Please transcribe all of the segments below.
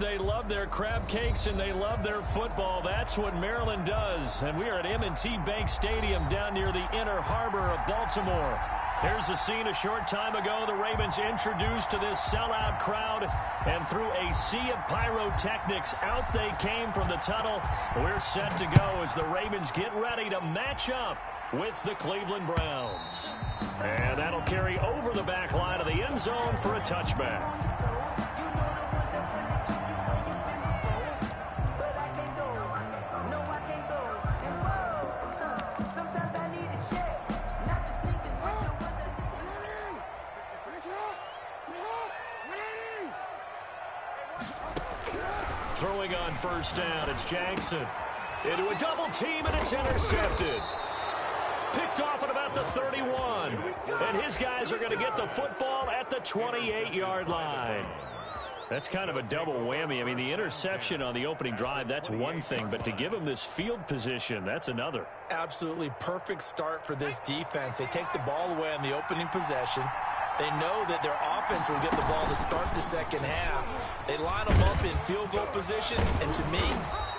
they love their crab cakes and they love their football. That's what Maryland does. And we are at M&T Bank Stadium down near the Inner Harbor of Baltimore. Here's a scene a short time ago. The Ravens introduced to this sellout crowd, and through a sea of pyrotechnics, out they came from the tunnel. We're set to go as the Ravens get ready to match up with the Cleveland Browns. And that'll carry over the back line of the end zone for a touchback. Throwing on first down, it's Jackson. Into a double team, and it's intercepted. Picked off at about the 31. And his guys are going to get the football at the 28-yard line. That's kind of a double whammy. I mean, the interception on the opening drive, that's one thing. But to give him this field position, that's another. Absolutely perfect start for this defense. They take the ball away on the opening possession. They know that their offense will get the ball to start the second half. They line them up in field goal position, and to me,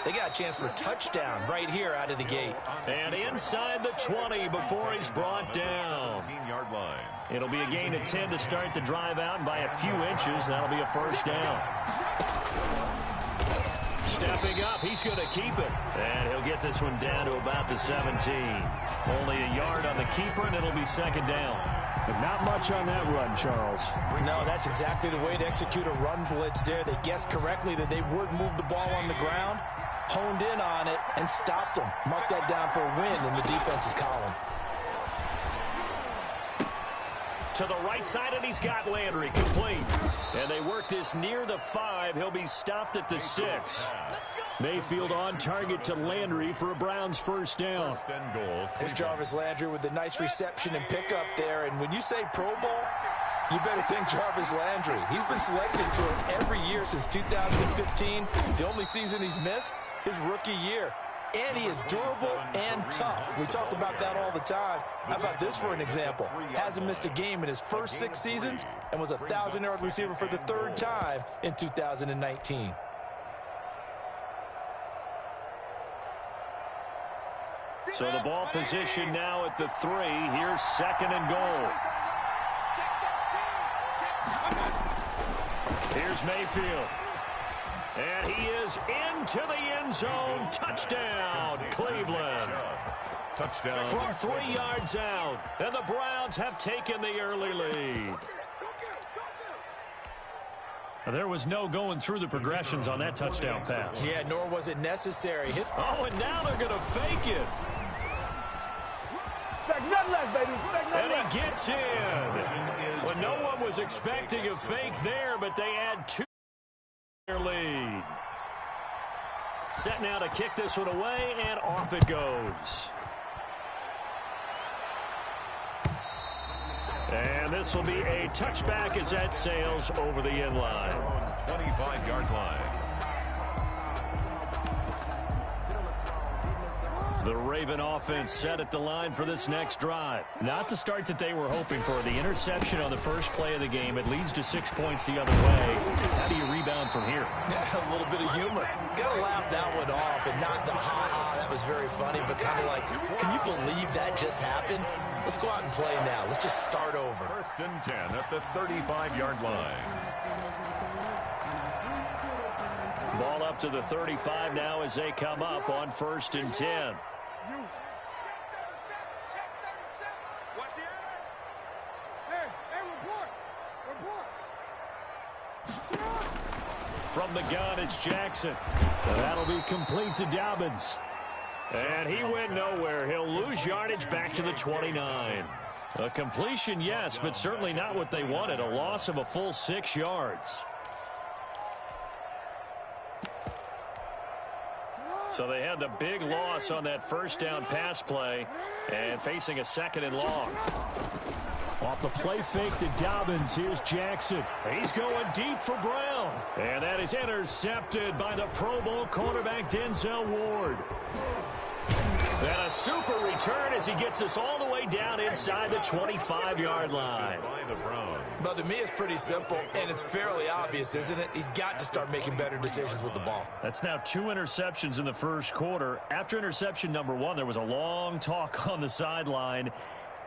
they got a chance for a touchdown right here out of the gate. And inside the 20 before he's brought down. It'll be a gain of 10 to start the drive out, and by a few inches, that'll be a first down. Stepping up, he's going to keep it. And he'll get this one down to about the 17. Only a yard on the keeper, and it'll be second down. But not much on that run, Charles. No, that's exactly the way to execute a run blitz there. They guessed correctly that they would move the ball on the ground, honed in on it, and stopped them. Mark that down for a win in the defense's column. To the right side, and he's got Landry complete. And they work this near the 5. He'll be stopped at the 6. Mayfield on target to Landry for a Browns first down. Here's Jarvis Landry with the nice reception and pickup there. And when you say Pro Bowl, you better think Jarvis Landry. He's been selected to it every year since 2015. The only season he's missed, his rookie year. And he is durable and tough. We talk about that all the time. How about this for an example? Hasn't missed a game in his first 6 seasons and was a 1,000-yard receiver for the 3rd time in 2019. So the ball position now at the 3. Here's second and goal. Here's Mayfield. And he is into the end zone. Touchdown, Cleveland. Touchdown. From 3 yards out. And the Browns have taken the early lead. There was no going through the progressions on that touchdown pass. Yeah, nor was it necessary. Oh, and now they're going to fake it. Nothing less, baby. And he gets in. Well, no one was expecting a fake there, but they add 2 to their lead. Set now to kick this one away, and off it goes. And this will be a touchback as that sails over the end line. 25-yard line. The Raven offense set at the line for this next drive. Not the start that they were hoping for. The interception on the first play of the game. It leads to 6 points the other way. How do you rebound from here? Yeah, a little bit of humor. Got to laugh that one off and not the ha-ha. That was very funny, but kind of like, can you believe that just happened? Let's go out and play now. Let's just start over. First and 10 at the 35-yard line. Ball up to the 35 now as they come up on first and 10. From the gun, it's Jackson. That'll be complete to Dobbins. And he went nowhere. He'll lose yardage back to the 29. A completion, yes, but certainly not what they wanted. A loss of a full 6 yards. So they had the big loss on that first down pass play and facing a second and long. Off the play fake to Dobbins, here's Jackson. He's going deep for Brown. And that is intercepted by the Pro Bowl cornerback Denzel Ward. And a super return as he gets us all the way down inside the 25-yard line. But to me, it's pretty simple, and it's fairly obvious, isn't it? He's got to start making better decisions with the ball. That's now 2 interceptions in the first quarter. After interception number 1, there was a long talk on the sideline,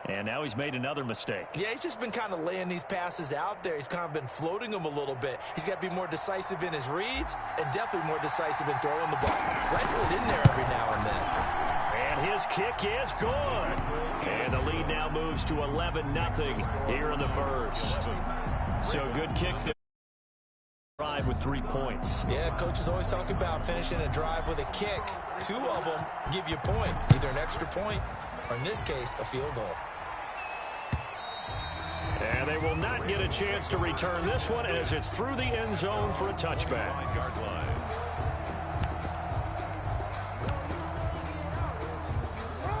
and now he's made another mistake. Yeah, he's just been kind of laying these passes out there. He's kind of been floating them a little bit. He's got to be more decisive in his reads and definitely more decisive in throwing the ball. Rifle it in there every now and then. And his kick is good. And the lead now moves to 11-0 here in the first. So good kick there. Drive with 3 points. Yeah, coaches always talk about finishing a drive with a kick. 2 of them give you points, either an extra point or, in this case, a field goal. And they will not get a chance to return this one as it's through the end zone for a touchback.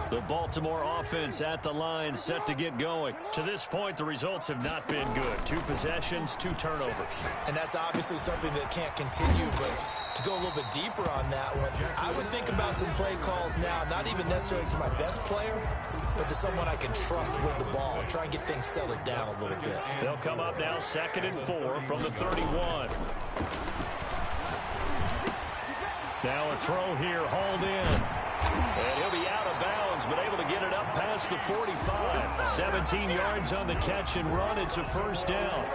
The Baltimore offense at the line, set to get going. To this point, the results have not been good. 2 possessions, 2 turnovers. And that's obviously something that can't continue, but to go a little bit deeper on that one, I would think about some play calls now, not even necessarily to my best player, but to someone I can trust with the ball and try and get things settled down a little bit. They'll come up now 2nd and 4 from the 31. Now a throw here, hauled in. And he'll be out of bounds, but able to get it up past the 45. 17 yards on the catch and run. It's a first down.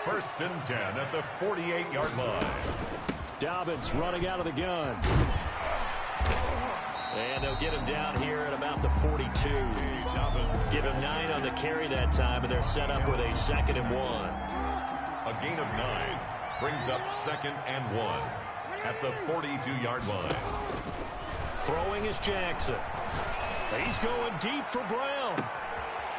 1st and 10 at the 48-yard line. Dobbins running out of the gun. And they'll get him down here at about the 42. Give him 9 on the carry that time, and they're set up with a 2nd and 1. A gain of 9 brings up 2nd and 1. At the 42-yard line. Throwing is Jackson. He's going deep for Brown.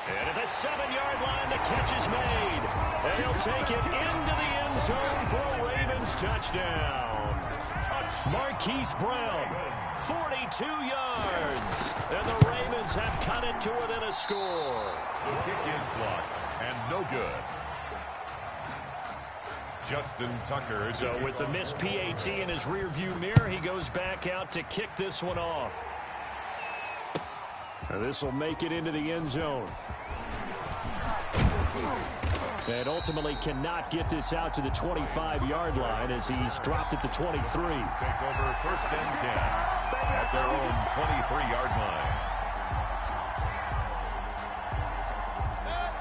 And at the 7-yard line, the catch is made. And he'll take it into the end zone for a Ravens touchdown. Marquise Brown, 42 yards. And the Ravens have cut it to within a score. The kick is blocked and no good. Justin Tucker. So with the missed PAT in his rearview mirror, he goes back out to kick this one off. This will make it into the end zone. And ultimately cannot get this out to the 25-yard line as he's dropped at the 23. Take over 1st and 10 at their own 23-yard line.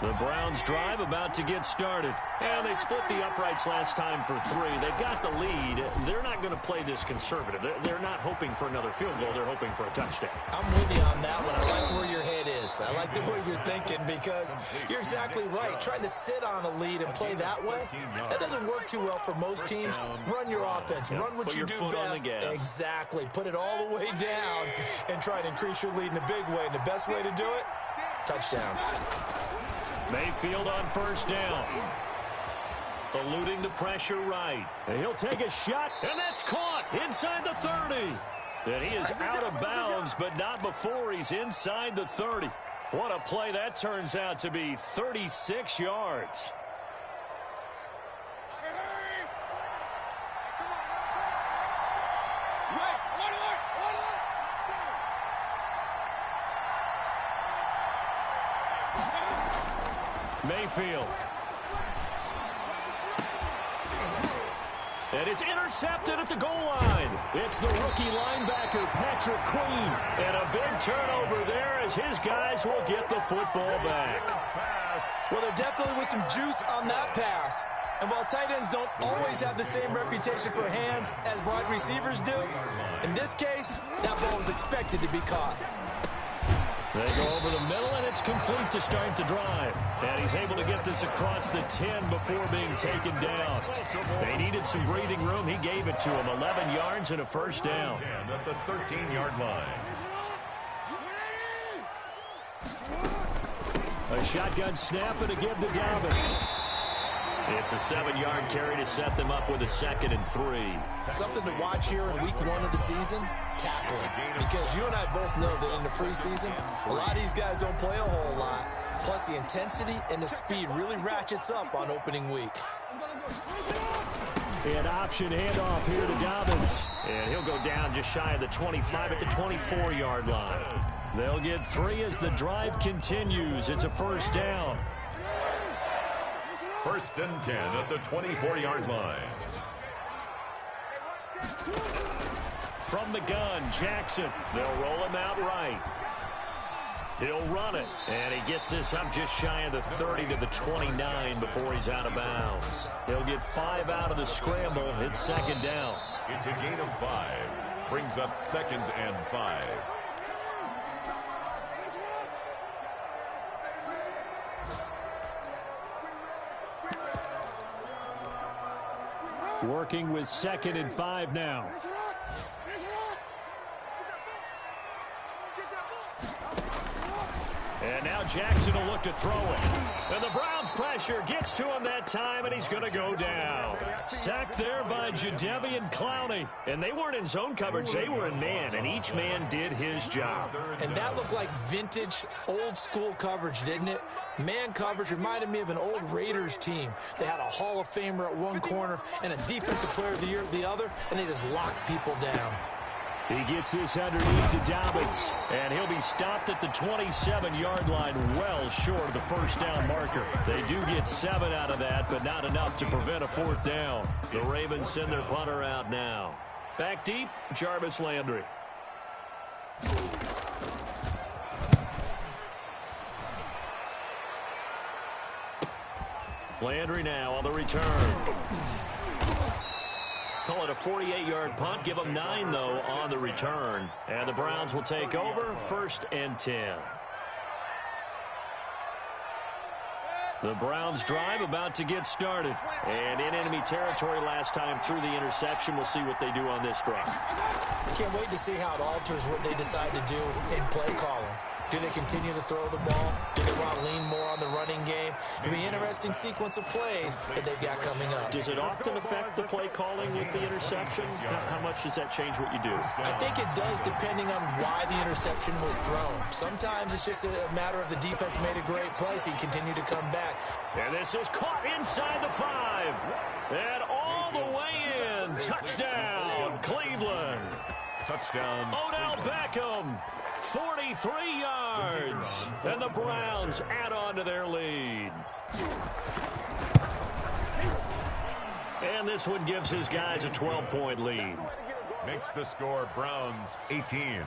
The Browns drive about to get started. And they split the uprights last time for 3. They've got the lead. They're not going to play this conservative. They're not hoping for another field goal. They're hoping for a touchdown. I'm with you on that one. I like where your head is. I like the way you're thinking because you're exactly right. Trying to sit on a lead and play that way, that doesn't work too well for most teams. Run your offense. Run what you do best. Exactly. Put it all the way down and try to increase your lead in a big way. And the best way to do it, touchdowns. Mayfield on 1st down. Eluding the pressure right. And he'll take a shot, and that's caught inside the 30. And he is out of bounds, but not before he's inside the 30. What a play that turns out to be, 36 yards. Mayfield. And it's intercepted at the goal line. It's the rookie linebacker, Patrick Queen. And a big turnover there as his guys will get the football back. Well, there definitely was some juice on that pass. And while tight ends don't always have the same reputation for hands as wide receivers do, in this case, that ball was expected to be caught. They go over the middle, and it's complete to start the drive. And he's able to get this across the 10 before being taken down. They needed some breathing room. He gave it to him. 11 yards and a first down. At the 13-yard line. A shotgun snap and a give to Dobbins. It's a 7-yard carry to set them up with a 2nd and 3. Something to watch here in week 1 of the season, tackling. Because you and I both know that in the preseason, a lot of these guys don't play a whole lot. Plus, the intensity and the speed really ratchets up on opening week. An option handoff here to Dobbins. And he'll go down just shy of the 25 at the 24-yard line. They'll get 3 as the drive continues. It's a first down. First and 10 at the 24-yard line. From the gun, Jackson. They'll roll him out right. He'll run it, and he gets this up just shy of the 30 to the 29 before he's out of bounds. He'll get 5 out of the scramble. It's second down. It's a gain of 5. Brings up second and 5. Working with 2nd and 5 now. And now Jackson will look to throw it. And the Browns pressure gets to him that time, and he's going to go down. Sacked there by Jadeveon Clowney. And they weren't in zone coverage. They were in man, and each man did his job. And that looked like vintage, old-school coverage, didn't it? Man coverage reminded me of an old Raiders team. They had a Hall of Famer at one corner and a Defensive Player of the Year at the other, and they just locked people down. He gets this underneath to Dobbins. And he'll be stopped at the 27-yard line, well short of the first down marker. They do get 7 out of that, but not enough to prevent a fourth down. The Ravens send their punter out now. Back deep, Jarvis Landry. Landry now on the return. Call it a 48-yard punt. Give them 9, though, on the return. And the Browns will take over, first and 10. The Browns drive about to get started. And in enemy territory last time through the interception. We'll see what they do on this drive. Can't wait to see how it alters what they decide to do in play calling. Do they continue to throw the ball? Do they want to lean more on the running game? It'll be an interesting sequence of plays that they've got coming up. Does it often affect the play calling with the interception? How much does that change what you do? I think it does, depending on why the interception was thrown. Sometimes it's just a matter of the defense made a great play, so you continue to come back. And this is caught inside the 5. And all the way in. Touchdown, Cleveland. Touchdown. Odell Beckham. 43 yards. And the Browns add on to their lead. And this one gives his guys a 12-point lead. Makes the score Browns 18,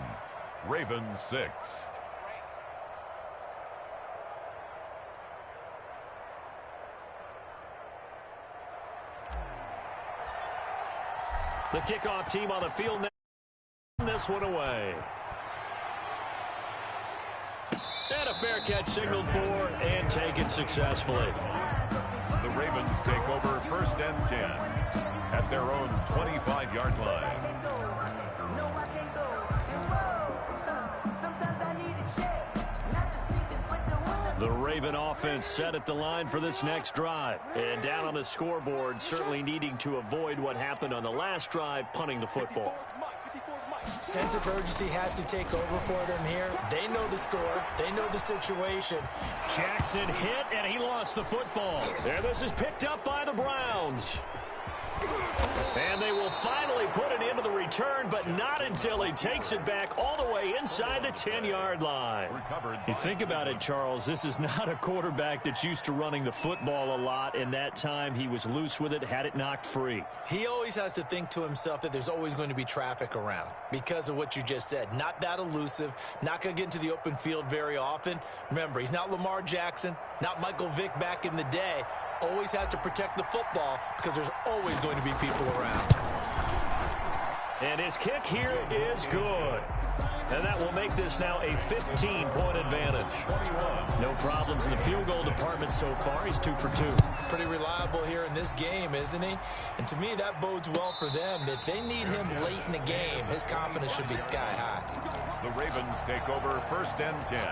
Ravens 6. The kickoff team on the field now. This one away. And a fair catch signaled for and taken successfully. The Ravens take over first and 10 at their own 25-yard line. The Raven offense set at the line for this next drive. And down on the scoreboard, certainly needing to avoid what happened on the last drive, punting the football. Sense of urgency has to take over for them here. They know the score. They know the situation. Jackson hit, and he lost the football. And this is picked up by the Browns. And they will finally put it into the return, but not until he takes it back all the way inside the 10-yard line. You think about it, Charles, this is not a quarterback that's used to running the football a lot, and that time he was loose with it, had it knocked free. He always has to think to himself that there's always going to be traffic around because of what you just said. Not that elusive, not going to get into the open field very often. Remember, he's not Lamar Jackson, not Michael Vick back in the day. Always has to protect the football because there's always going to be people around. And his kick here is good. And that will make this now a 15-point advantage. No problems in the field goal department so far. He's 2 for 2. Pretty reliable here in this game, isn't he? And to me, that bodes well for them. If they need him late in the game, his confidence should be sky high. The Ravens take over first and 10.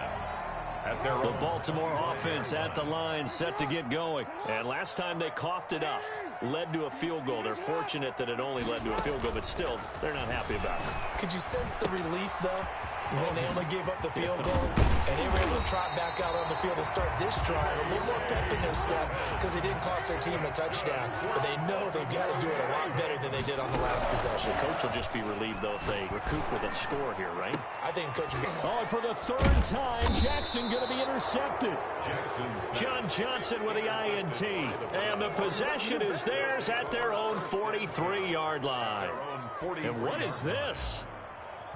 The Baltimore offense at the line, set to get going. And last time they coughed it up, led to a field goal. They're fortunate that it only led to a field goal, but still, they're not happy about it. Could you sense the relief, though? when they only gave up the field goal, and they were able to trot back out on the field and start this drive. A little more pep in their step because they didn't cost their team a touchdown, but they know they've got to do it a lot better than they did on the last possession. The coach will just be relieved, though, if they recoup with a score here, right? I think Coach... Oh, and for the third time, Jackson going to be intercepted. John Johnson with the INT. And the possession is theirs at their own 43-yard line. And what is this?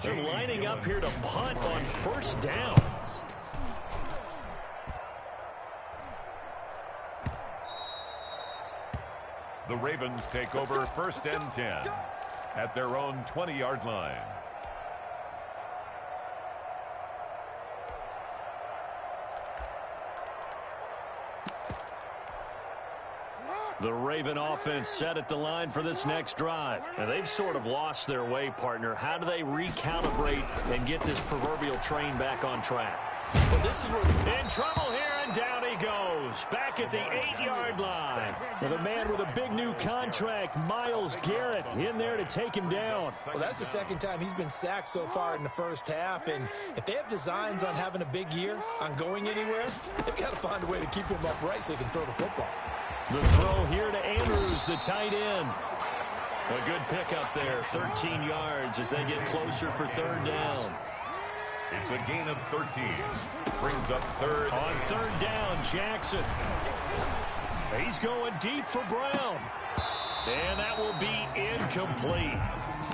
They're lining up here to punt on first down. The Ravens take over 1st and 10 at their own 20-yard line. The Raven offense set at the line for this next drive. And they've sort of lost their way, partner. How do they recalibrate and get this proverbial train back on track? Well, this is where... In trouble here, and down he goes. Back at the 8-yard line. With a man with a big new contract, Myles Garrett, in there to take him down. Well, that's the second time he's been sacked so far in the first half, and if they have designs on having a big year, on going anywhere, they've got to find a way to keep him upright so they can throw the football. The throw here to Andrews, the tight end. A good pickup there, 13 yards as they get closer for third down. It's a gain of 13. Brings up third. On third down, Jackson. He's going deep for Brown. And that will be incomplete.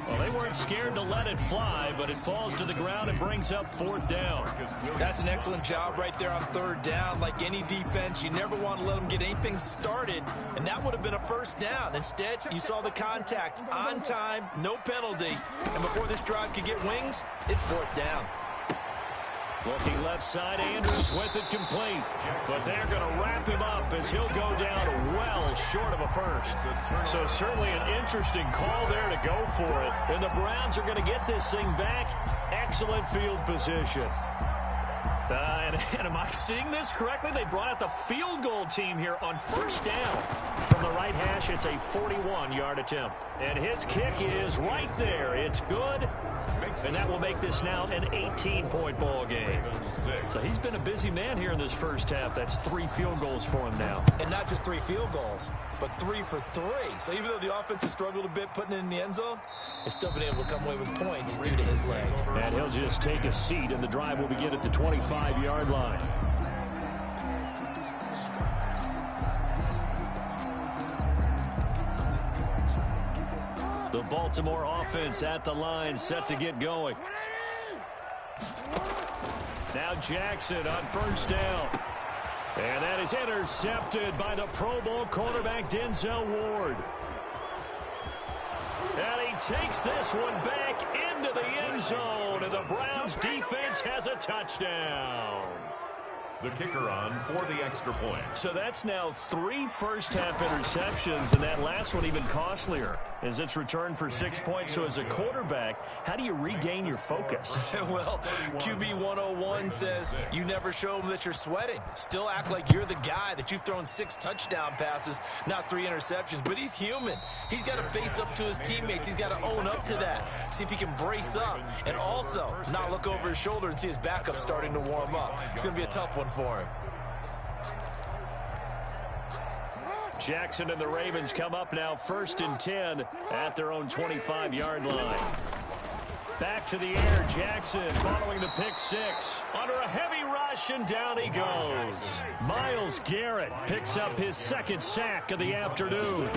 Well, they weren't scared to let it fly, but it falls to the ground and brings up fourth down. That's an excellent job right there on third down. Like any defense, you never want to let them get anything started, and that would have been a first down. Instead, you saw the contact on time, no penalty, and before this drive could get wings, it's fourth down. Looking left side, Andrews with it complete. But they're going to wrap him up as he'll go down well short of a first. So certainly an interesting call there to go for it. And the Browns are going to get this thing back. Excellent field position. And am I seeing this correctly? They brought out the field goal team here on first down. From the right hash, it's a 41-yard attempt. And his kick is right there. It's good. And that will make this now an 18-point ball game. So he's been a busy man here in this first half. That's 3 field goals for him now. And not just 3 field goals, but 3 for 3. So even though the offense has struggled a bit putting it in the end zone, they've still been able to come away with points due to his leg. And he'll just take a seat, and the drive will begin at the 25-yard line. The Baltimore offense at the line, set to get going. Now Jackson on first down. And that is intercepted by the Pro Bowl cornerback Denzel Ward. And he takes this one back into the end zone, and the Browns defense has a touchdown. The kicker on for the extra point. So that's now 3 first-half interceptions, and that last one even costlier as it's returned for 6 points. So as a quarterback, how do you regain your focus? Well, QB 101 says you never show them that you're sweating. Still act like you're the guy, that you've thrown 6 touchdown passes, not 3 interceptions. But he's human. He's got to face up to his teammates. He's got to own up to that, see if he can brace up, and also not look over his shoulder and see his backup starting to warm up. It's going to be a tough one for him. Jackson and the Ravens come up now 1st and 10 at their own 25-yard line. Back to the air, Jackson following the pick 6. Under a heavy rush, and down he goes. Myles Garrett picks up his 2nd sack of the afternoon.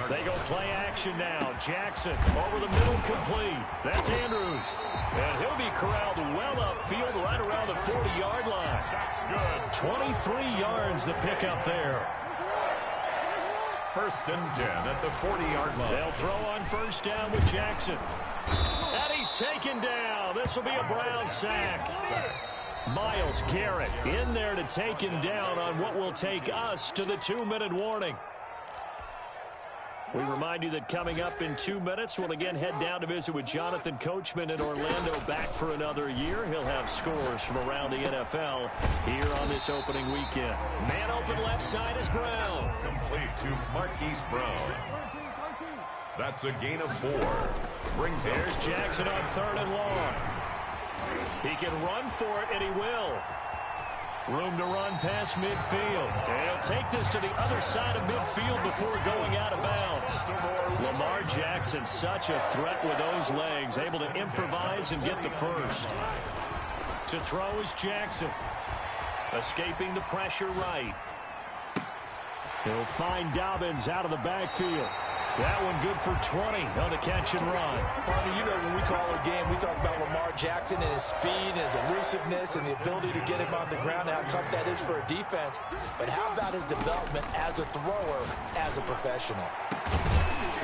They go play action now. Jackson over the middle, complete. That's Andrews. And he'll be corralled well upfield right around the 40-yard line. That's good. 23 yards the pickup there. 1st and 10 at the 40-yard line. They'll throw on first down with Jackson. And he's taken down. This will be a Brown sack. Myles Garrett in there to take him down on what will take us to the 2-minute warning. We remind you that coming up in 2 minutes, we'll again head down to visit with Jonathan Coachman in Orlando, back for another year. He'll have scores from around the NFL here on this opening weekend. Man open left side is Brown. Complete to Marquise Brown. That's a gain of 4. Brings There's Jackson on 3rd and long. He can run for it, and he will. Room to run past midfield. And he'll take this to the other side of midfield before going out of bounds. Lamar Jackson, such a threat with those legs, able to improvise and get the first. To throw is Jackson. Escaping the pressure right. He'll find Dobbins out of the backfield. That one good for 20 on the catch and run. Barney, you know when we call a game, we talk about Lamar Jackson and his speed and his elusiveness and the ability to get him on the ground, how tough that is for a defense. But how about his development as a thrower, as a professional?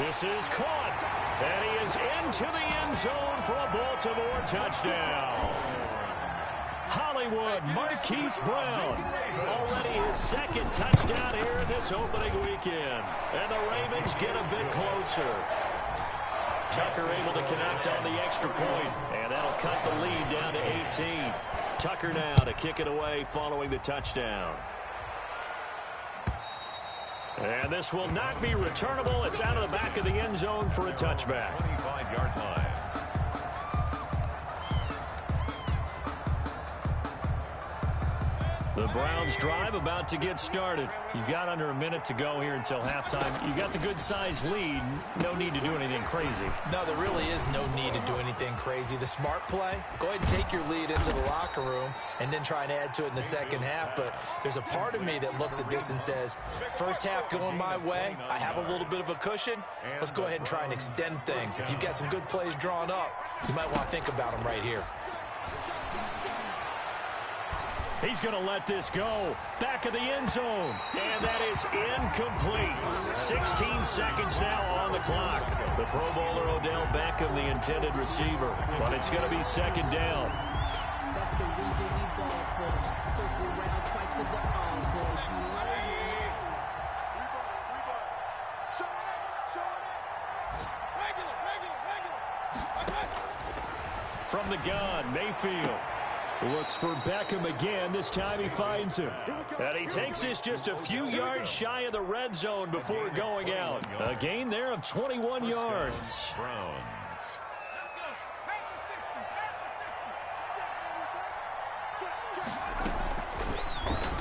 This is caught, and he is into the end zone for a Baltimore touchdown. Hollywood Marquise Brown, already his second touchdown here this opening weekend. And the Ravens get a bit closer. Tucker able to connect on the extra point, and that'll cut the lead down to 18. Tucker now to kick it away following the touchdown. And this will not be returnable. It's out of the back of the end zone for a touchback. 25-yard line. The Browns drive about to get started. You've got under a minute to go here until halftime. You got the good-sized lead. No need to do anything crazy. No, there really is no need to do anything crazy. The smart play, go ahead and take your lead into the locker room and then try and add to it in the second half. But there's a part of me that looks at this and says, first half going my way, I have a little bit of a cushion. Let's go ahead and try and extend things. If you've got some good plays drawn up, you might want to think about them right here. He's going to let this go. Back of the end zone. And that is incomplete. 16 seconds now on the clock. The Pro Bowler Odell Beckham, the intended receiver. But it's going to be second down. That's the reason we ball for. Circle round twice for the encore. From the gun, Mayfield. Looks for Beckham again. This time he finds him. And he takes this just a few yards shy of the red zone before going out. A gain there of 21 yards.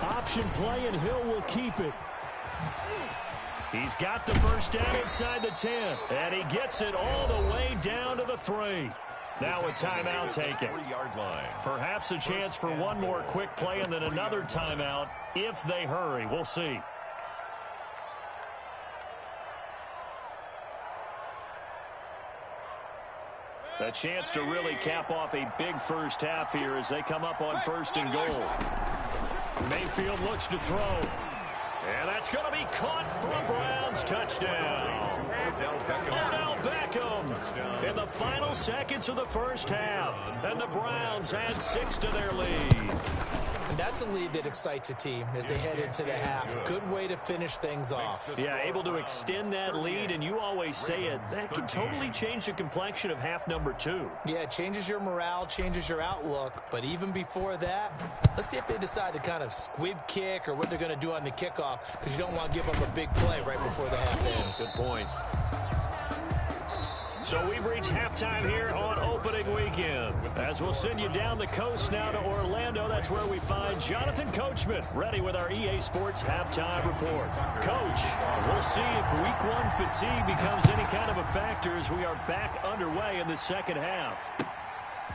Option play, and Hill will keep it. He's got the first down inside the 10. And he gets it all the way down to the 3. Now a timeout taken. 3-yard line. Perhaps a chance for one more quick play and then another timeout if they hurry. We'll see. A chance to really cap off a big first half here as they come up on 1st and goal. Mayfield looks to throw. And that's going to be caught for a Browns touchdown. Odell Beckham in the final seconds of the first half. And the Browns add 6 to their lead. And that's a lead that excites a team as they head into the half. Good way to finish things off. Yeah, able to extend that lead, and you always say it, that can totally change the complexion of half number 2. Yeah, it changes your morale, changes your outlook. But even before that, let's see if they decide to kind of squib kick or what they're going to do on the kickoff, because you don't want to give up a big play right before the half ends. Good point. So we've reached halftime here on opening weekend. As we'll send you down the coast now to Orlando, that's where we find Jonathan Coachman ready with our EA Sports halftime report. Coach, we'll see if week 1 fatigue becomes any kind of a factor as we are back underway in the second half.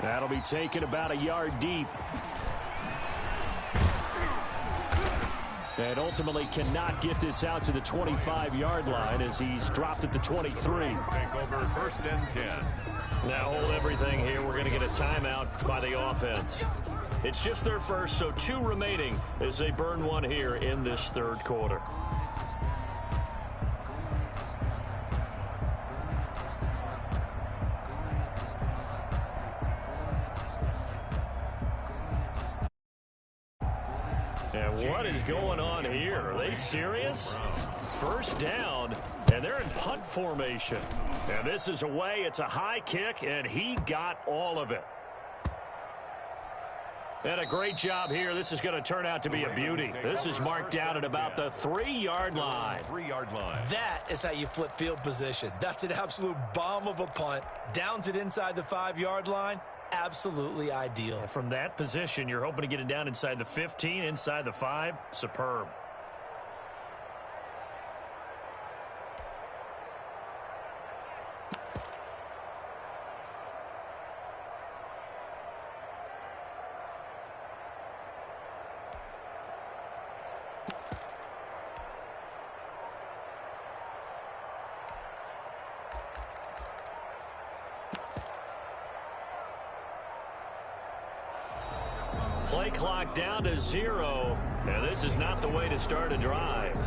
That'll be taken about a yard deep. And ultimately cannot get this out to the 25-yard line as he's dropped at the 23. Take over 1st and 10. Now hold everything here. We're going to get a timeout by the offense. It's just their first, so 2 remaining as they burn one here in this 3rd quarter. And what is going on here? Are they serious? First down, and they're in punt formation. And this is away. It's a high kick, and he got all of it. And a great job here. This is going to turn out to be a beauty. This is marked down at about the 3-yard line. 3-yard line. That is how you flip field position. That's an absolute bomb of a punt. Downs it inside the 5-yard line. absolutely ideal. From that position, you're hoping to get it down inside the 15, inside the 5. Superb. Play clock down to 0. And this is not the way to start a drive.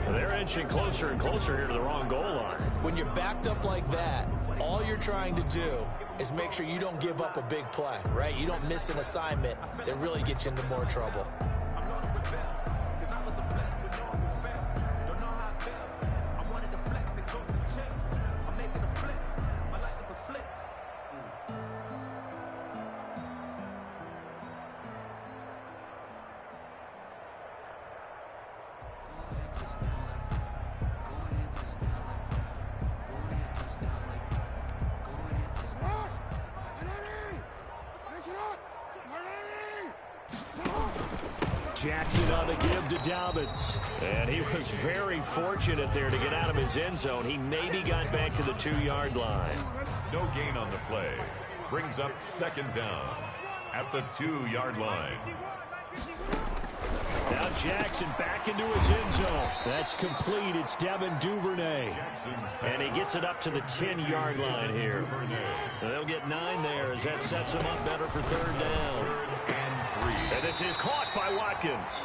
They're inching closer and closer here to the wrong goal line. When you're backed up like that, all you're trying to do is make sure you don't give up a big play, right? You don't miss an assignment that really gets you into more trouble. Jackson on the give to Dobbins. And he was very fortunate there to get out of his end zone. He maybe got back to the 2-yard line. No gain on the play. Brings up 2nd down at the 2-yard line. Now Jackson back into his end zone. That's complete. It's Devin Duvernay. And he gets it up to the 10-yard line here. They'll get 9 there as that sets him up better for 3rd down. And this is caught by Watkins.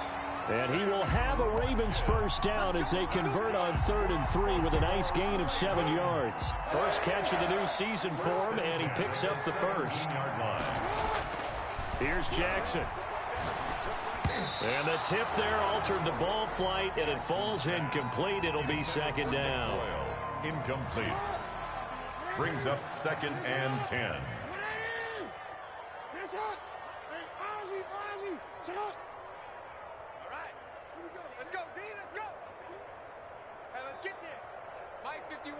And he will have a Ravens first down as they convert on 3rd and 3 with a nice gain of 7 yards. First catch of the new season for him, and he picks up the first. Here's Jackson. And the tip there altered the ball flight, and it falls incomplete. It'll be 2nd down. Incomplete. Brings up 2nd and 10. All right, here we go. Let's go, D. Let's go. Hey, let's get this. Mike 51.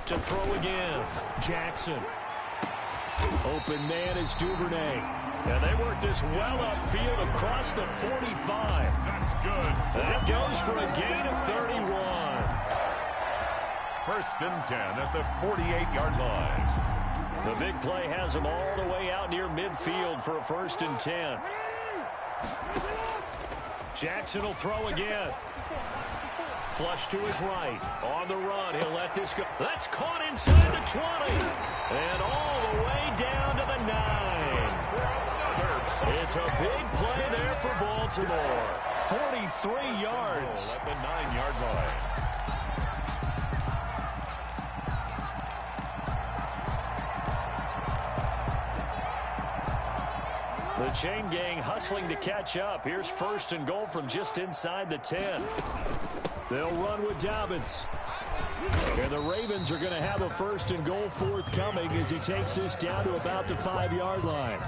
To throw again. Jackson. Open man is Duvernay. And they work this well upfield across the 45. That's good. That goes for a gain of 31. 1st and 10 at the 48-yard line. The big play has him all the way out near midfield for a 1st and 10. Jackson will throw again. Flush to his right. On the run, he'll let this go. That's caught inside the 20. And all the way down to the 9. It's a big play there for Baltimore. 43 yards. At the 9-yard line. The chain gang hustling to catch up. Here's 1st and goal from just inside the 10. They'll run with Dobbins. And the Ravens are going to have a 1st and goal forthcoming as he takes this down to about the 5-yard line.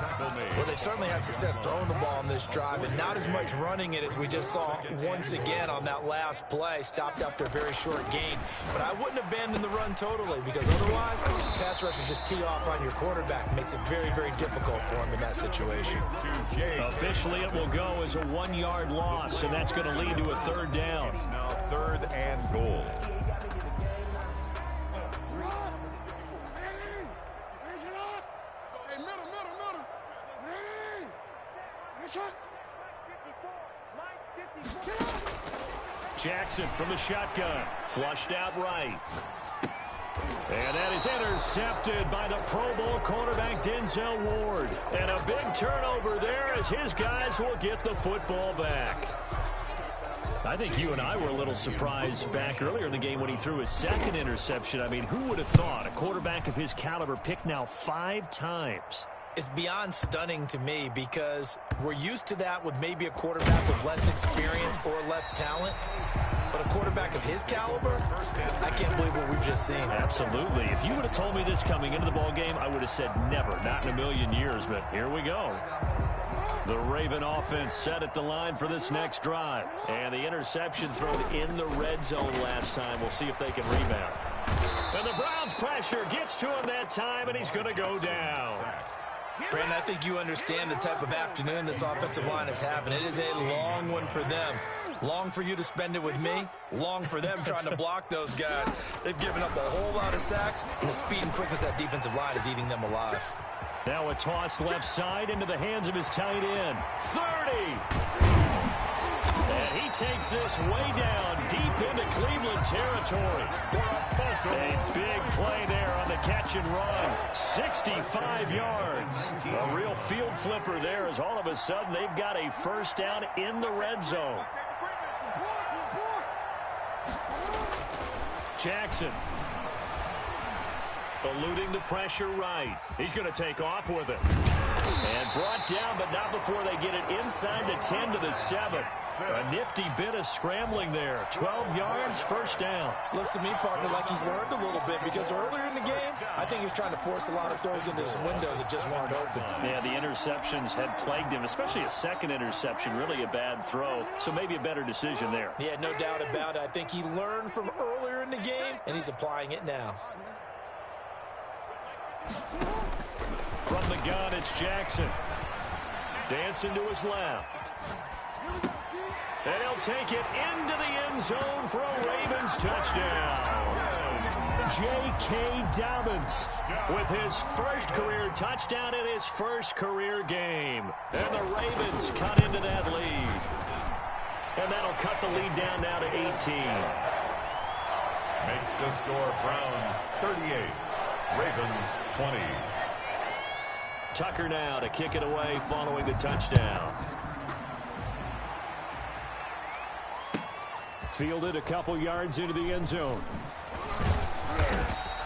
Well, they certainly had success throwing the ball on this drive, and not as much running it as we just saw once again on that last play, stopped after a very short gain. But I wouldn't abandon the run totally, because otherwise, pass rushers just tee off on your quarterback. Makes it very, very difficult for him in that situation. Officially, it will go as a 1-yard loss, and that's going to lead to a 3rd down. Now 3rd and goal. Jackson from the shotgun. Flushed out right. And that is intercepted by the Pro Bowl cornerback Denzel Ward. And a big turnover there as his guys will get the football back. I think you and I were a little surprised back earlier in the game when he threw his 2nd interception. I mean, who would have thought a quarterback of his caliber picked now 5 times? It's beyond stunning to me because we're used to that with maybe a quarterback with less experience or less talent. But a quarterback of his caliber, I can't believe what we've just seen. Absolutely. If you would have told me this coming into the ball game, I would have said never, not in a million years. But here we go. The Raven offense set at the line for this next drive. And the interception thrown in the red zone last time. We'll see if they can rebound. And the Browns' pressure gets to him that time, and he's going to go down. Brandon, I think you understand the type of afternoon this offensive line is having. It is a long one for them. Long for you to spend it with me. Long for them trying to block those guys. They've given up a whole lot of sacks, and the speed and quickness of that defensive line is eating them alive. Now a toss left side into the hands of his tight end. 30. And he takes this way down deep into Cleveland territory. A big play there on the catch and run. 65 yards. A real field flipper there as all of a sudden they've got a first down in the red zone. Jackson. Eluding the pressure right. He's going to take off with it. And brought down, but not before they get it inside the 10 to the 7. A nifty bit of scrambling there. 12 yards, first down. Looks to me, partner, like he's learned a little bit because earlier in the game, I think he was trying to force a lot of throws into some windows that just weren't open. Yeah, the interceptions had plagued him, especially a second interception, really a bad throw. So maybe a better decision there. Yeah, no doubt about it. I think he learned from earlier in the game, and he's applying it now. From the gun, it's Jackson. Dancing to his left. And he'll take it into the end zone for a Ravens touchdown. J.K. Dobbins with his first career touchdown in his first career game. And the Ravens cut into that lead. And that'll cut the lead down now to 18. Makes the score Browns 38, Ravens 20. Tucker now to kick it away following the touchdown. Fielded a couple yards into the end zone.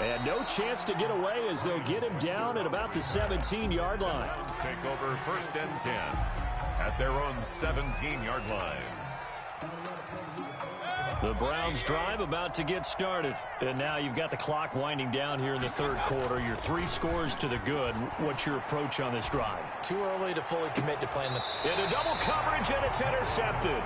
And no chance to get away as they'll get him down at about the 17-yard line. Take over first and 10 at their own 17-yard line. The Browns drive about to get started. And now you've got the clock winding down here in the third quarter. Your 3 scores to the good. What's your approach on this drive? Too early to fully commit to playing the... Into double coverage, and it's intercepted.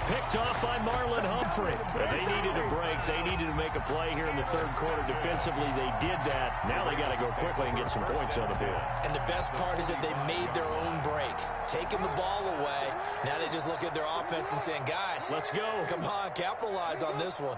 Picked off by Marlon Humphrey. They needed a break. They needed to make a play here in the third quarter. Defensively, they did that. Now they got to go quickly and get some points on the board. And the best part is that they made their own break. Taking the ball away. Now they just look at their offense and saying, guys, let's go. Come on, capitalize on this one.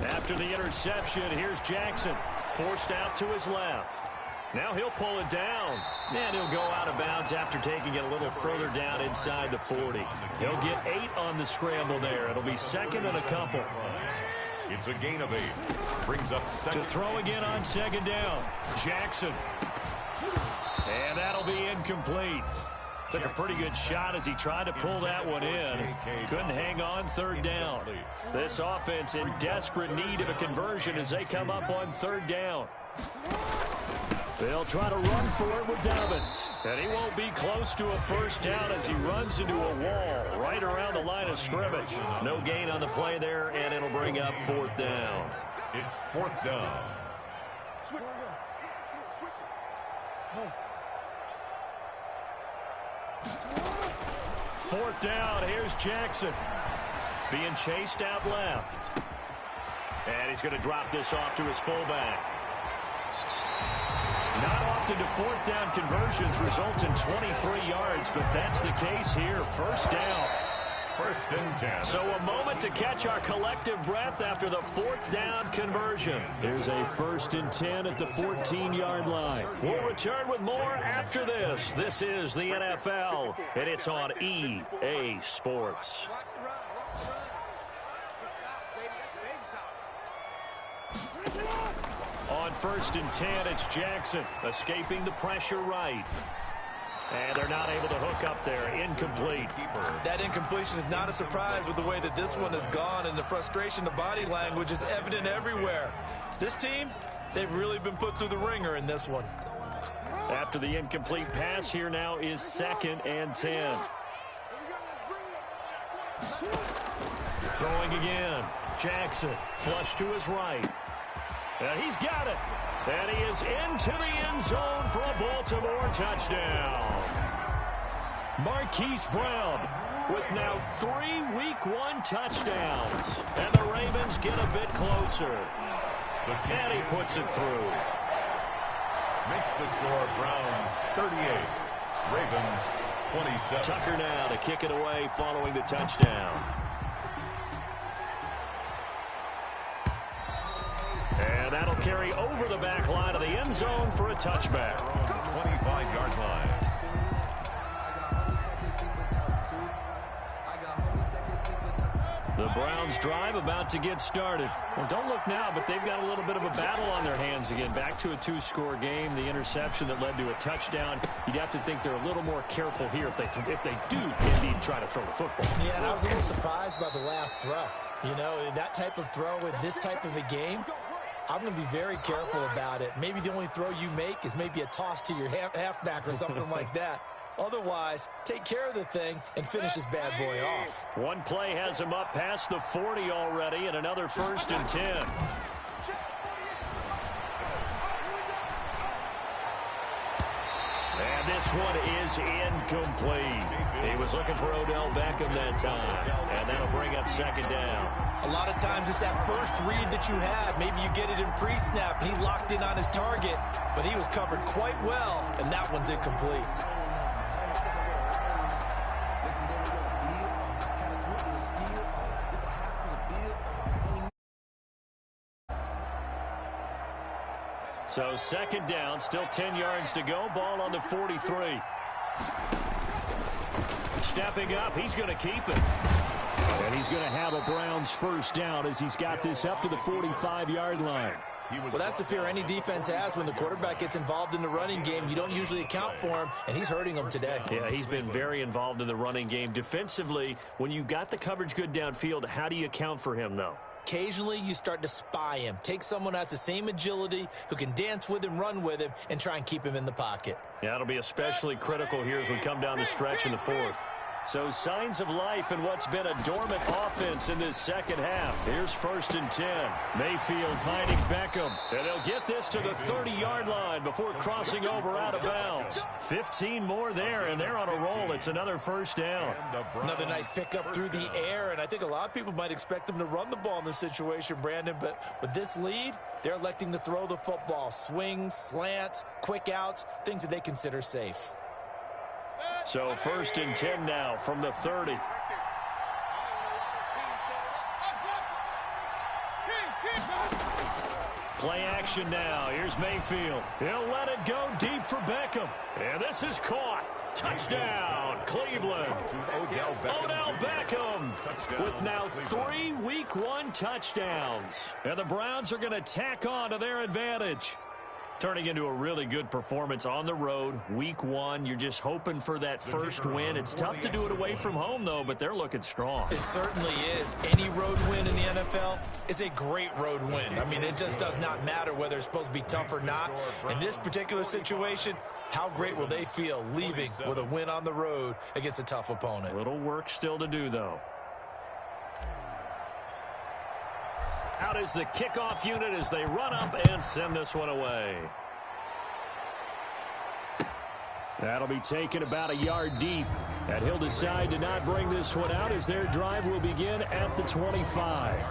After the interception, here's Jackson. Forced out to his left. Now he'll pull it down. And he'll go out of bounds after taking it a little further down inside the 40. He'll get 8 on the scramble there. It'll be second and a couple. It's a gain of 8. Brings up second. To throw again on second down. Jackson. And that'll be incomplete. Took a pretty good shot as he tried to pull that one in. Couldn't hang on third down. This offense in desperate need of a conversion as they come up on third down. They'll try to run for it with Dobbins. And he won't be close to a first down as he runs into a wall right around the line of scrimmage. No gain on the play there, and it'll bring up fourth down. It's fourth down. Fourth down, here's Jackson. Being chased out left. And he's going to drop this off to his fullback. Not often do fourth down conversions result in 23 yards, but that's the case here. First down. First and 10. So a moment to catch our collective breath after the fourth down conversion. Here's a first and 10 at the 14-yard line. We'll return with more after this. This is the NFL, and it's on EA Sports. On first and 10, it's Jackson escaping the pressure right. And they're not able to hook up there. Incomplete. That incompletion is not a surprise with the way that this one has gone, and the frustration, the body language is evident everywhere. This team, they've really been put through the ringer in this one. After the incomplete pass, here now is second and 10. Throwing again. Jackson, flush to his right. And he's got it. And he is into the end zone for a Baltimore touchdown. Marquise Brown with now 3 Week 1 touchdowns. And the Ravens get a bit closer. And he puts it through. Makes the score Browns 38, Ravens 27. Tucker now to kick it away following the touchdown. And that'll carry over the back line of the end zone for a touchback. 25-yard line. The Browns drive about to get started. Well, don't look now, but they've got a little bit of a battle on their hands again. Back to a 2-score game. The interception that led to a touchdown. You'd have to think they're a little more careful here if they do indeed try to throw the football. Yeah, and I was a little surprised by the last throw. You know, that type of throw in this type of a game, I'm going to be very careful about it. Maybe the only throw you make is maybe a toss to your halfback or something like that. Otherwise, take care of the thing and finish this bad boy off. One play has him up past the 40 already, and another 1st and 10. And this one is incomplete. He was looking for Odell Beckham that time, and that'll bring up 2nd down. A lot of times it's that first read that you have. Maybe you get it in pre-snap, and he locked in on his target, but he was covered quite well, and that one's incomplete. So 2nd down, still 10 yards to go. Ball on the 43. Stepping up, he's going to keep it. And he's going to have a Browns 1st down as he's got this up to the 45-yard line. Well, that's the fear any defense has when the quarterback gets involved in the running game. You don't usually account for him, and he's hurting them today. Yeah, he's been very involved in the running game. Defensively, when you got the coverage good downfield, how do you account for him, though? Occasionally, you start to spy him. Take someone who has the same agility, who can dance with him, run with him, and try and keep him in the pocket. Yeah, it'll be especially critical here as we come down the stretch in the 4th. So signs of life in what's been a dormant offense in this 2nd half. Here's 1st and 10. Mayfield finding Beckham. And he'll get this to the 30-yard line before crossing over out of bounds. 15 more there, and they're on a roll. It's another 1st down. Another nice pickup through the air, and I think a lot of people might expect them to run the ball in this situation, Brandon, but with this lead, they're electing to throw the football. Swings, slants, quick outs, things that they consider safe. So 1st and 10 now from the 30. Play action now. Here's Mayfield. He'll let it go deep for Beckham. And this is caught. Touchdown, Cleveland. Odell Beckham with now 3 Week 1 touchdowns. And the Browns are going to tack on to their advantage. Turning into a really good performance on the road. Week 1, you're just hoping for that 1st win. It's tough to do it away from home, though, but they're looking strong. It certainly is. Any road win in the NFL is a great road win. I mean, it just does not matter whether it's supposed to be tough or not. In this particular situation, how great will they feel leaving with a win on the road against a tough opponent? Little work still to do, though. Out is the kickoff unit as they run up and send this one away. That'll be taken about a yard deep. And he'll decide to not bring this one out as their drive will begin at the 25.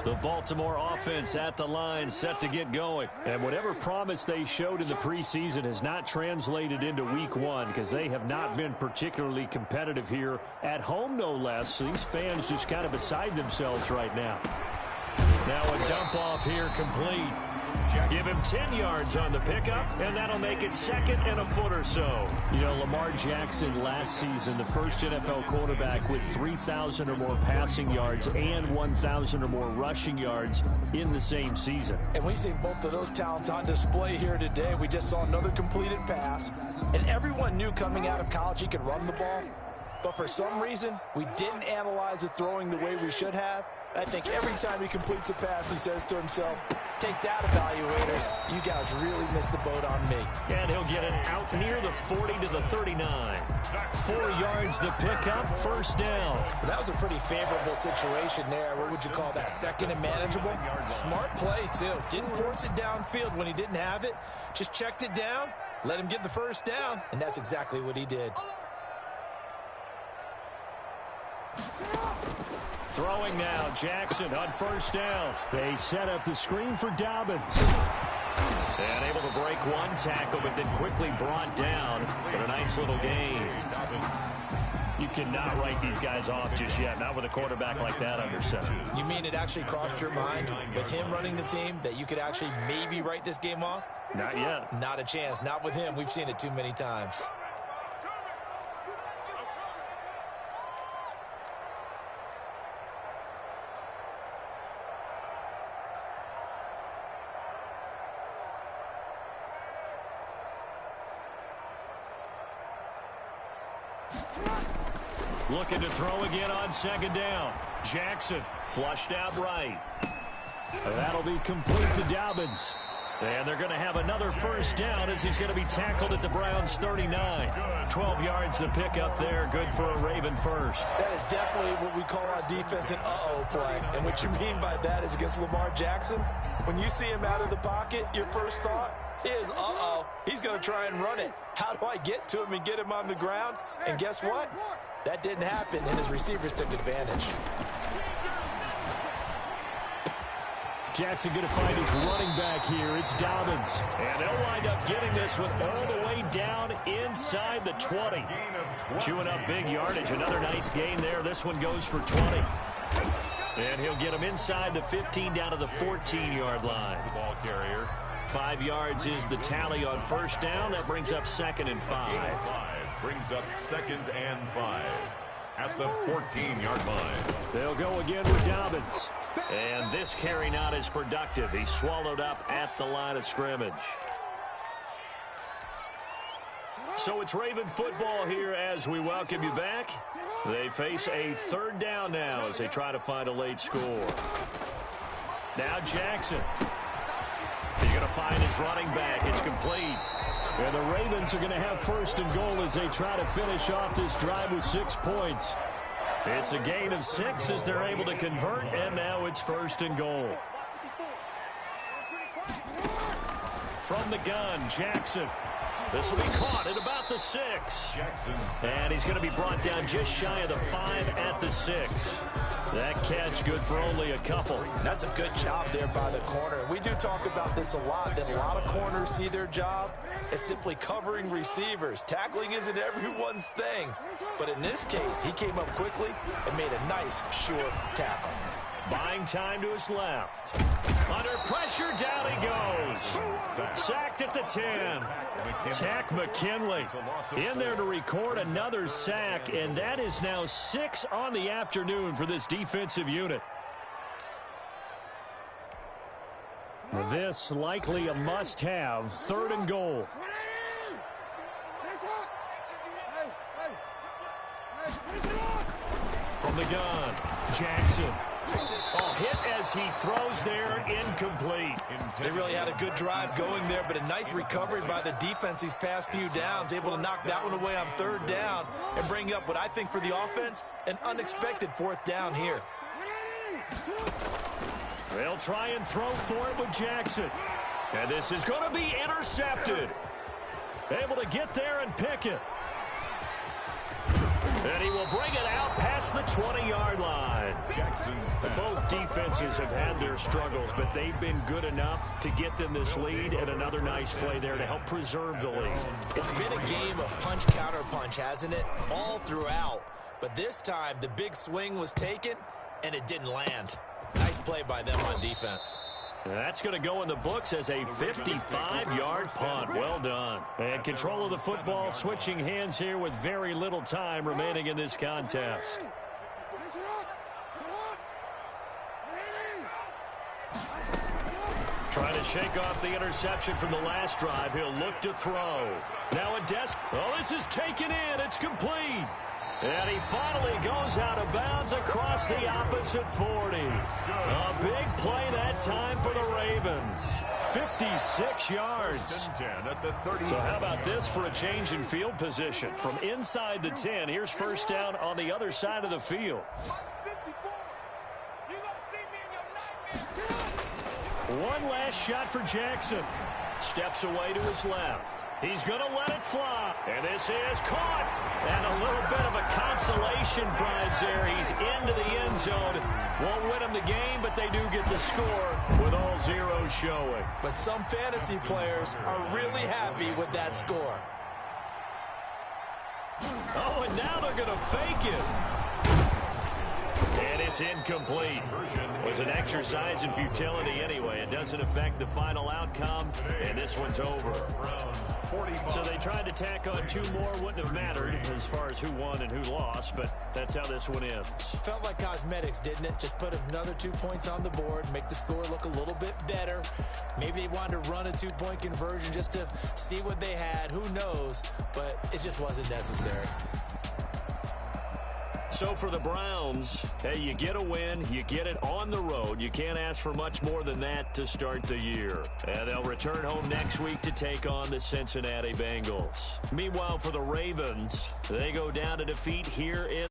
The Baltimore offense at the line, set to get going. And whatever promise they showed in the preseason has not translated into Week 1 because they have not been particularly competitive here at home, no less. So these fans just kind of beside themselves right now. Now a dump off here complete. Give him 10 yards on the pickup, and that'll make it 2nd and a foot or so. You know, Lamar Jackson last season, the first NFL quarterback with 3,000 or more passing yards and 1,000 or more rushing yards in the same season. And we see both of those talents on display here today. We just saw another completed pass, and everyone knew coming out of college he could run the ball. But for some reason, we didn't analyze the throwing the way we should have. I think every time he completes a pass, he says to himself, Take that, evaluators. You guys really missed the boat on me. And he'll get it out near the 40 to the 39. 4 yards the pickup, first down. Well, that was a pretty favorable situation there. What would you call that, second and manageable? Smart play, too. Didn't force it downfield when he didn't have it. Just checked it down, let him get the first down, and that's exactly what he did. Throwing now, Jackson on first down. They set up the screen for Dobbins. And able to break one tackle, but then quickly brought down. But a nice little gain. You cannot write these guys off just yet, not with a quarterback like that under center. You mean it actually crossed your mind with him running the team that you could actually maybe write this game off? Not yet. Not a chance. Not with him. We've seen it too many times. Looking to throw again on second down. Jackson flushed out right. That'll be complete to Dobbins. And they're going to have another first down as he's going to be tackled at the Browns' 39. 12 yards to pick up there. Good for a Raven first. That is definitely what we call on defense an uh-oh play. And what you mean by that is against Lamar Jackson, when you see him out of the pocket, your first thought is, uh-oh, he's going to try and run it. How do I get to him and get him on the ground? And guess what? That didn't happen, and his receivers took advantage. Jackson going to find his running back here. It's Dobbins. And they'll wind up getting this one all the way down inside the 20. Chewing up big yardage. Another nice gain there. This one goes for 20. And he'll get him inside the 15 down to the 14-yard line. Ball carrier. 5 yards is the tally on first down. That brings up 2nd and 5. Brings up 2nd and 5 at the 14-yard line. They'll go again with Dobbins. And this carry not as productive. He's swallowed up at the line of scrimmage. So it's Raven football here as we welcome you back. They face a third down now as they try to find a late score. Now Jackson. He's going to find his running back. It's complete. And the Ravens are going to have first and goal as they try to finish off this drive with 6 points. It's a gain of 6 as they're able to convert, and now it's first and goal. From the gun, Jackson. This will be caught at about the 6. Jackson. And he's going to be brought down just shy of the 5 at the 6. That catch good for only a couple. That's a good job there by the corner. We do talk about this a lot, that a lot of corners see their job as simply covering receivers. Tackling isn't everyone's thing. But in this case, he came up quickly and made a nice, short tackle. Buying time to his left. Under pressure, down he goes. Sacked at the 10. Tack McKinley in there to record another sack, and that is now 6 on the afternoon for this defensive unit. This likely a must-have, 3rd and goal. From the gun, Jackson. Oh, hit as he throws there, incomplete. They really had a good drive going there, but a nice recovery by the defense these past few downs, able to knock that one away on 3rd down and bring up what I think for the offense, an unexpected 4th down here. They'll try and throw for it with Jackson. And this is going to be intercepted. Able to get there and pick it. And he will bring it out past the 20-yard line. Both defenses have had their struggles, but they've been good enough to get them this lead, and another nice play there to help preserve the lead. It's been a game of punch-counter-punch, hasn't it? All throughout. But this time, the big swing was taken, and it didn't land. Nice play by them on defense. That's going to go in the books as a 55-yard punt. Well done. And control of the football switching hands here with very little time remaining in this contest. Trying to shake off the interception from the last drive. He'll look to throw. Now a oh, this is taken in. It's complete. And he finally goes out of bounds across the opposite 40. A big play that time for the Ravens. 56 yards. So how about this for a change in field position? From inside the 10, here's first down on the other side of the field. One last shot for Jackson. Steps away to his left. He's going to let it fly. And this is caught. And a little bit of a consolation prize there. He's into the end zone. Won't win him the game, but they do get the score with all zeros showing. But some fantasy players are really happy with that score. Oh, and now they're going to fake it. And it's incomplete. It was an exercise in futility anyway. It doesn't affect the final outcome, and this one's over. So they tried to tack on two more. Wouldn't have mattered as far as who won and who lost, but that's how this one ends. Felt like cosmetics, didn't it? Just put another 2 points on the board, make the score look a little bit better. Maybe they wanted to run a 2-point conversion just to see what they had. Who knows? But it just wasn't necessary. So for the Browns, hey, you get a win, you get it on the road. You can't ask for much more than that to start the year. And they'll return home next week to take on the Cincinnati Bengals. Meanwhile, for the Ravens, they go down to defeat here in